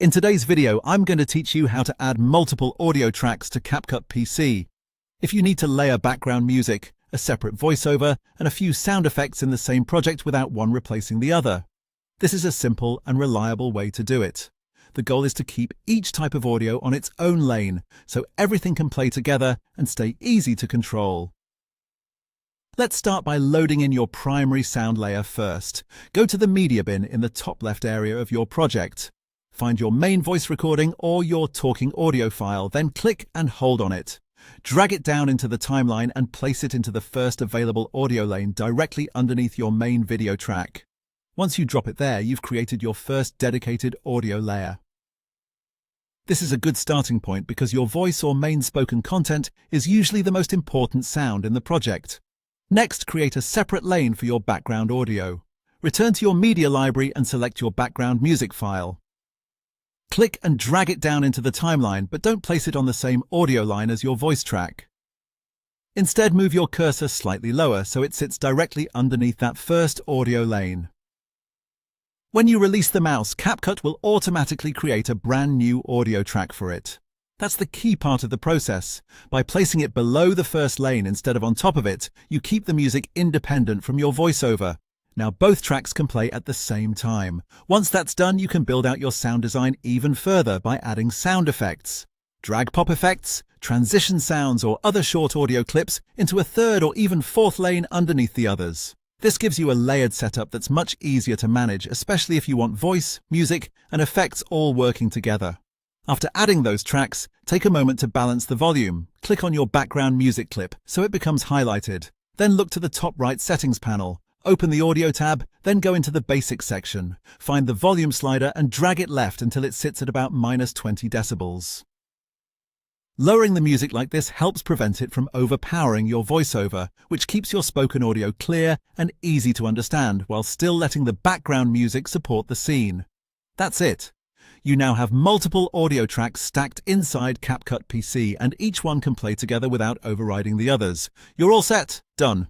In today's video, I'm going to teach you how to add multiple audio tracks to CapCut PC. If you need to layer background music, a separate voiceover, and a few sound effects in the same project without one replacing the other. This is a simple and reliable way to do it. The goal is to keep each type of audio on its own lane, so everything can play together and stay easy to control. Let's start by loading in your primary sound layer first. Go to the media bin in the top left area of your project. Find your main voice recording or your talking audio file, then click and hold on it. Drag it down into the timeline and place it into the first available audio lane directly underneath your main video track. Once you drop it there, you've created your first dedicated audio layer. This is a good starting point because your voice or main spoken content is usually the most important sound in the project. Next, create a separate lane for your background audio. Return to your media library and select your background music file. Click and drag it down into the timeline, but don't place it on the same audio line as your voice track. Instead, move your cursor slightly lower so it sits directly underneath that first audio lane. When you release the mouse, CapCut will automatically create a brand new audio track for it. That's the key part of the process. By placing it below the first lane instead of on top of it, you keep the music independent from your voiceover. Now both tracks can play at the same time. Once that's done, you can build out your sound design even further by adding sound effects. Drag pop effects, transition sounds, or other short audio clips into a third or even fourth lane underneath the others. This gives you a layered setup that's much easier to manage, especially if you want voice, music, and effects all working together. After adding those tracks, take a moment to balance the volume. Click on your background music clip so it becomes highlighted. Then look to the top right settings panel. Open the Audio tab, then go into the Basics section. Find the volume slider and drag it left until it sits at about -20 decibels. Lowering the music like this helps prevent it from overpowering your voiceover, which keeps your spoken audio clear and easy to understand while still letting the background music support the scene. That's it. You now have multiple audio tracks stacked inside CapCut PC, and each one can play together without overriding the others. You're all set. Done.